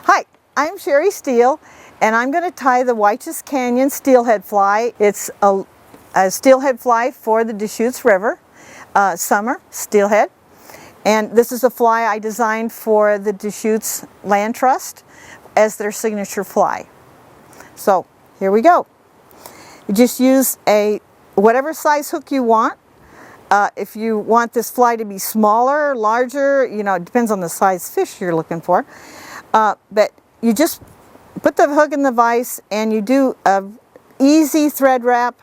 Hi, I'm Sharri Steele, and I'm going to tie the Whychus Canyon Steelhead fly. It's a steelhead fly for the Deschutes River, summer steelhead. And this is a fly I designed for the Deschutes Land Trust as their signature fly. So here we go. You just use whatever size hook you want. If you want this fly to be smaller, larger, it depends on the size fish you're looking for. But you just put the hook in the vise and you do a easy thread wrap.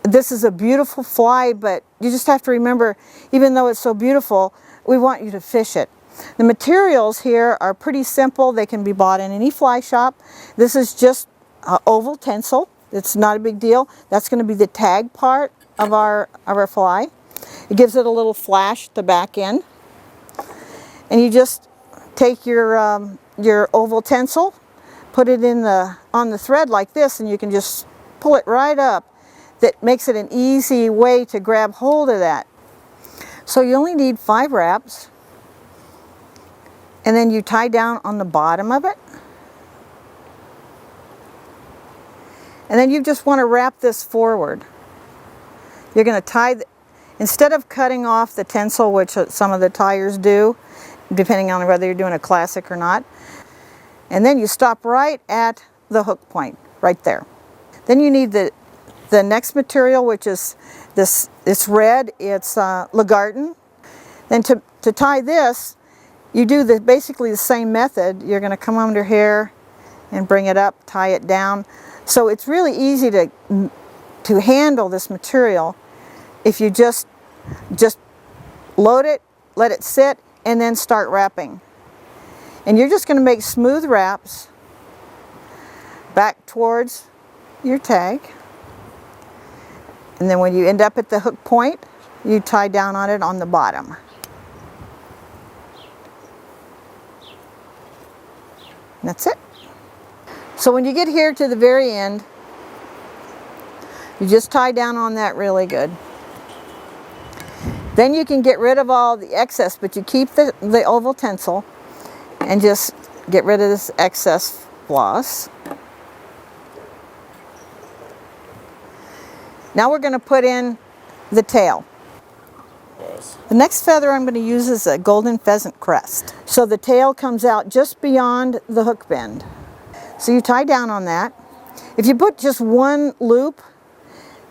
This is a beautiful fly, but you just have to remember, even though it's so beautiful, we want you to fish it. The materials here are pretty simple. They can be bought in any fly shop. This is just oval tinsel. It's not a big deal. That's going to be the tag part of our fly. It gives it a little flash at the back end. And you just take your oval tinsel, put it on the thread like this, and you can just pull it right up. That makes it an easy way to grab hold of that. So you only need 5 wraps, and then you tie down on the bottom of it. And then you just want to wrap this forward. You're going to tie, instead of cutting off the tinsel, which some of the tiers do, depending on whether you're doing a classic or not. And then you stop right at the hook point, right there. Then you need the next material, which is this. It's red. It's Lagarten. Then to tie this, you do basically the same method. You're going to come under here and bring it up, tie it down. So it's really easy to handle this material if you just load it, let it sit, and then start wrapping. And you're just going to make smooth wraps back towards your tag. And then when you end up at the hook point, you tie down on it on the bottom. And that's it. So when you get here to the very end, you just tie down on that really good. Then you can get rid of all the excess, but you keep the oval tinsel and just get rid of this excess floss. Now we're going to put in the tail. The next feather I'm going to use is a golden pheasant crest. So the tail comes out just beyond the hook bend. So you tie down on that. If you put just one loop,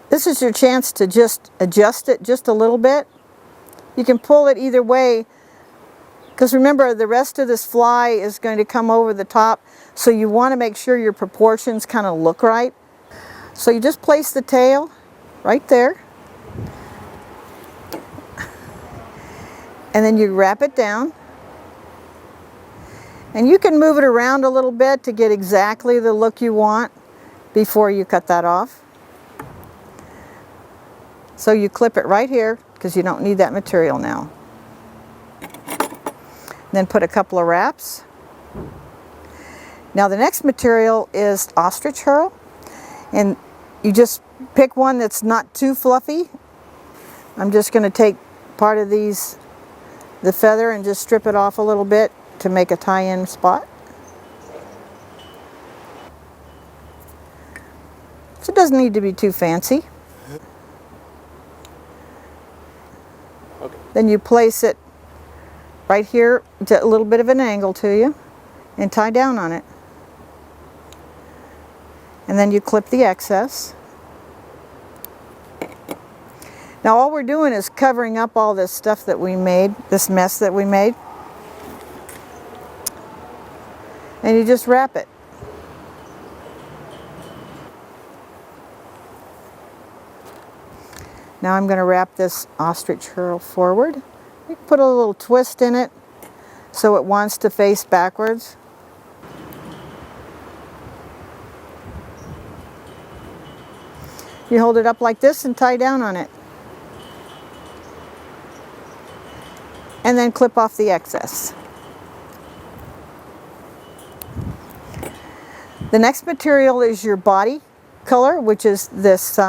this is your chance to just adjust it just a little bit. You can pull it either way, because remember, the rest of this fly is going to come over the top, so you want to make sure your proportions kind of look right. So you just place the tail right there, and then you wrap it down. And you can move it around a little bit to get exactly the look you want before you cut that off. So you clip it right here, because you don't need that material now. Then put a couple of wraps. Now the next material is ostrich herl, and you just pick one that's not too fluffy. I'm just going to take part of the feather and just strip it off a little bit to make a tie-in spot. So it doesn't need to be too fancy. Okay. Then you place it right here, a little bit of an angle to you, and tie down on it. And then you clip the excess. Now all we're doing is covering up all this stuff that we made, this mess that we made. And you just wrap it. Now I'm going to wrap this ostrich herl forward. You can put a little twist in it so it wants to face backwards. You hold it up like this and tie down on it. And then clip off the excess. The next material is your body color, which is this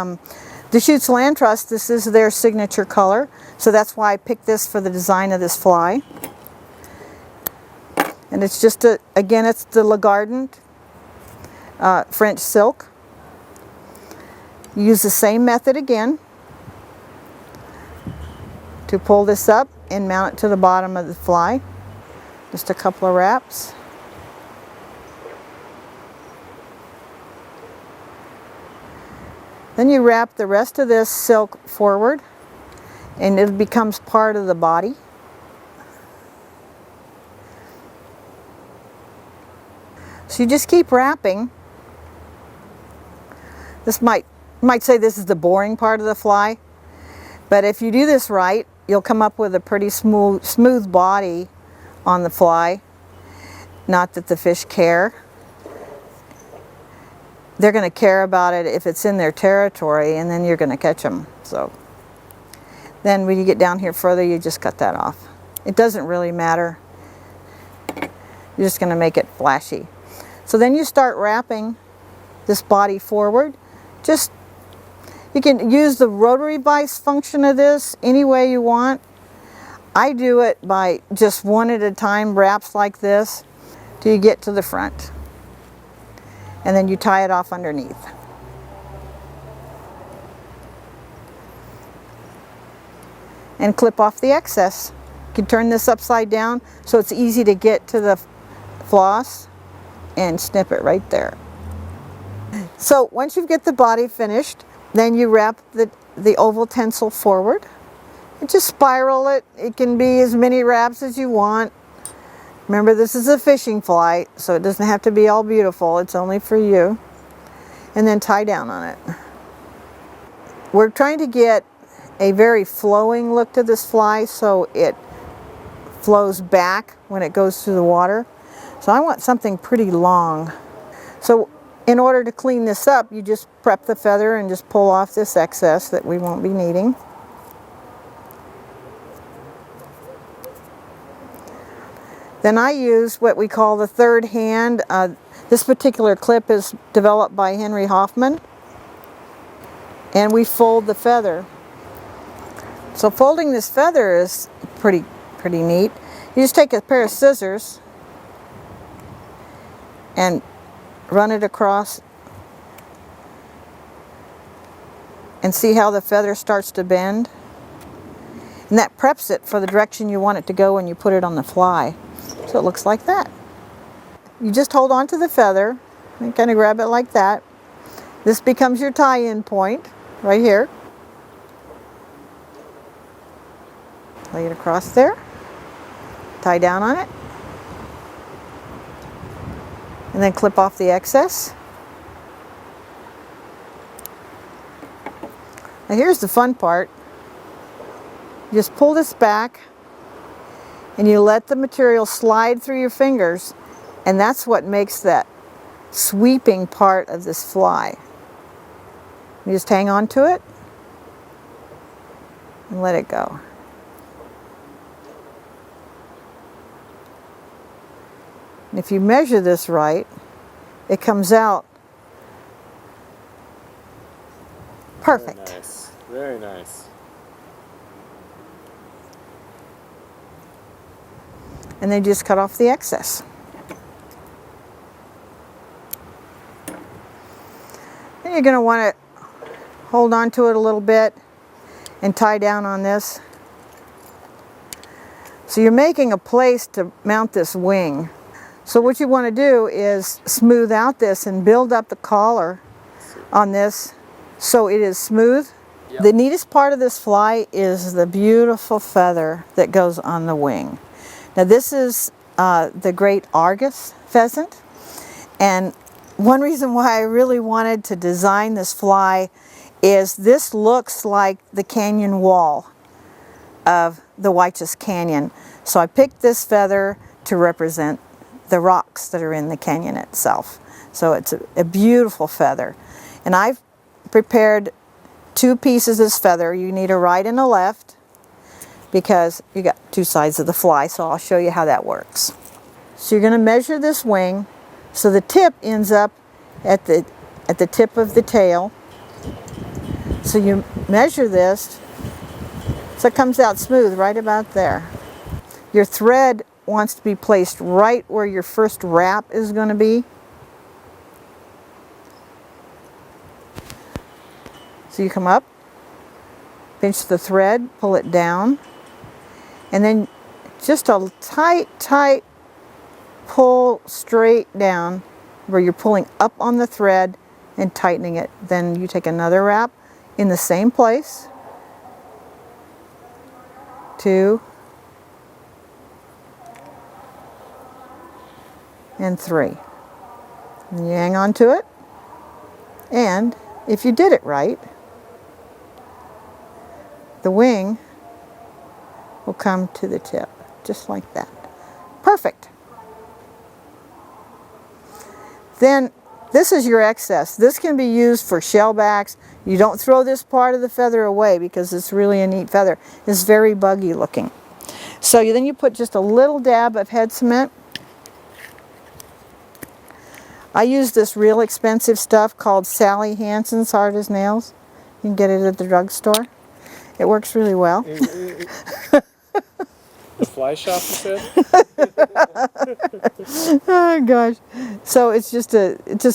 Deschutes Land Trust. This is their signature color, so that's why I picked this for the design of this fly. And it's just, again, it's the Lagardin French silk. Use the same method again to pull this up and mount it to the bottom of the fly. Just a couple of wraps. Then you wrap the rest of this silk forward and it becomes part of the body. So you just keep wrapping. This might say this is the boring part of the fly, but if you do this right, you'll come up with a pretty smooth body on the fly. Not that the fish care. They're going to care about it if it's in their territory, and then you're going to catch them. So then when you get down here further, you just cut that off. It doesn't really matter. You're just going to make it flashy. So then you start wrapping this body forward. You can use the rotary vise function of this any way you want. I do it by just one at a time, wraps like this, till you get to the front. And then you tie it off underneath. And clip off the excess. You can turn this upside down so it's easy to get to the floss and snip it right there. So once you get the body finished, then you wrap the oval tencel forward and just spiral it. It can be as many wraps as you want. Remember, this is a fishing fly, so it doesn't have to be all beautiful. It's only for you. And then tie down on it. We're trying to get a very flowing look to this fly so it flows back when it goes through the water. So I want something pretty long. So in order to clean this up, you just prep the feather and just pull off this excess that we won't be needing. Then I use what we call the third hand. This particular clip is developed by Henry Hoffman. And we fold the feather. So folding this feather is pretty neat. You just take a pair of scissors and run it across and see how the feather starts to bend. And that preps it for the direction you want it to go when you put it on the fly. So it looks like that. You just hold on to the feather and kind of grab it like that. This becomes your tie-in point right here. Lay it across there. Tie down on it. And then clip off the excess. Now here's the fun part. You just pull this back and you let the material slide through your fingers, and that's what makes that sweeping part of this fly. You just hang on to it and let it go. And if you measure this right, it comes out perfect. Very nice. Very nice. And then just cut off the excess. Then you're going to want to hold on to it a little bit and tie down on this. So you're making a place to mount this wing. So what you want to do is smooth out this and build up the collar on this so it is smooth. Yep. The neatest part of this fly is the beautiful feather that goes on the wing. Now this is the great Argus pheasant, and one reason why I really wanted to design this fly is this looks like the canyon wall of the Whychus Canyon. So I picked this feather to represent the rocks that are in the canyon itself. So it's a beautiful feather. And I've prepared two pieces of this feather. You need a right and a left because you got two sides of the fly, so I'll show you how that works. So you're going to measure this wing so the tip ends up at the tip of the tail. So you measure this so it comes out smooth right about there. Your thread wants to be placed right where your first wrap is going to be. So you come up, pinch the thread, pull it down, and then just a tight pull straight down where you're pulling up on the thread and tightening it. Then you take another wrap in the same place. 2 and 3. And you hang on to it, and if you did it right, the wing will come to the tip, just like that. Perfect. Then this is your excess. This can be used for shellbacks. You don't throw this part of the feather away because it's really a neat feather. It's very buggy looking. So then you put just a little dab of head cement. I use this real expensive stuff called Sally Hansen's Hard as Nails. You can get it at the drugstore. It works really well. The fly shop, you said? Oh gosh. So it's just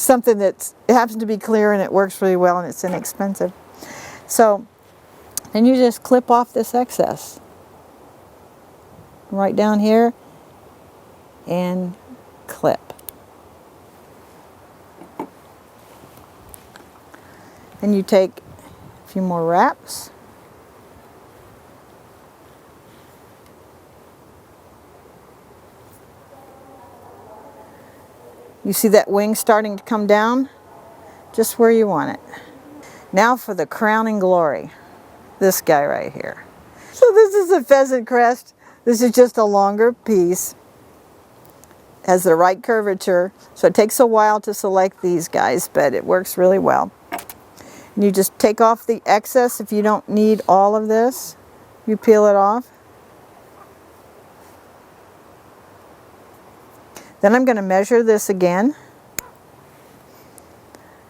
something it happens to be clear and it works really well and it's inexpensive. So then you just clip off this excess. Right down here and clip. And you take a few more wraps. You see that wing starting to come down? Just where you want it. Now for the crowning glory. This guy right here. So this is a pheasant crest. This is just a longer piece. Has the right curvature. So it takes a while to select these guys, but it works really well. And you just take off the excess if you don't need all of this. You peel it off. Then I'm going to measure this again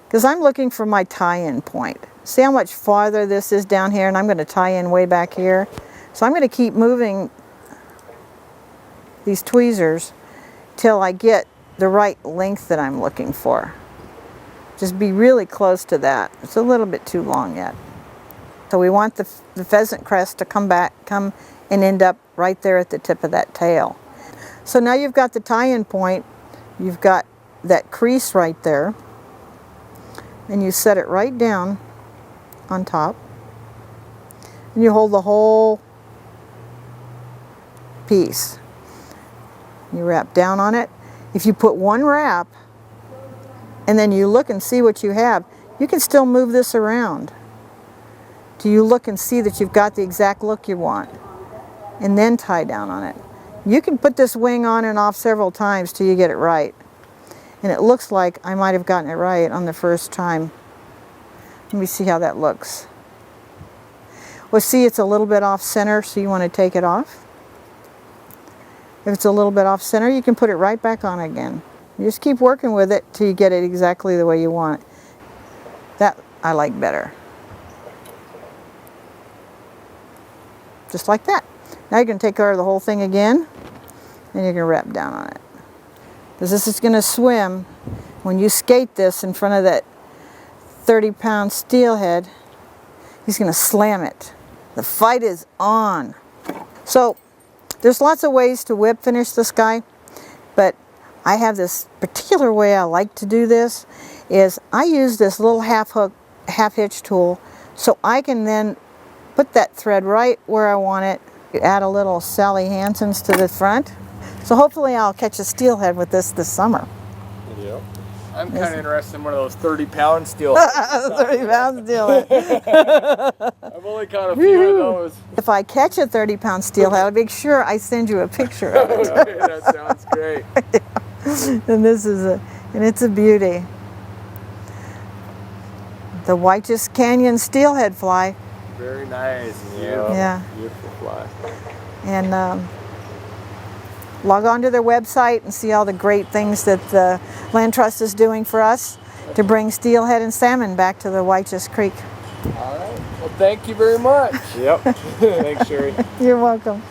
because I'm looking for my tie-in point. See how much farther this is down here, and I'm going to tie in way back here. So I'm going to keep moving these tweezers till I get the right length that I'm looking for. Just be really close to that. It's a little bit too long yet. So we want the pheasant crest to come and end up right there at the tip of that tail. So now you've got the tie-in point, you've got that crease right there, and you set it right down on top, and you hold the whole piece. You wrap down on it. If you put one wrap, and then you look and see what you have, you can still move this around till you look and see that you've got the exact look you want, and then tie down on it. You can put this wing on and off several times till you get it right. And it looks like I might have gotten it right on the first time. Let me see how that looks. Well, see, it's a little bit off center, so you want to take it off. If it's a little bit off center, you can put it right back on again. You just keep working with it till you get it exactly the way you want it. That I like better. Just like that. Now you can take care of the whole thing again, and you can wrap down on it. Because this is going to swim. When you skate this in front of that 30-pound steelhead, he's going to slam it. The fight is on. So there's lots of ways to whip finish this guy, but I have this particular way I like to do this, is I use this little half hitch tool so I can then put that thread right where I want it. Add a little Sally Hansen's to the front. So hopefully I'll catch a steelhead with this summer. Yep. I'm kind of interested in one of those 30-pound steelhead. 30-pound steelhead. I've only caught a few of those. If I catch a 30-pound steelhead, I'll make sure I send you a picture of it. Okay, that sounds great. Yeah. And this is and it's a beauty. The Whychus Canyon steelhead fly. Very nice. Yeah. Beautiful fly. And log on to their website and see all the great things that the Land Trust is doing for us to bring steelhead and salmon back to the Whychus Creek. All right. Well, thank you very much. Yep. Thanks, Sharri. You're welcome.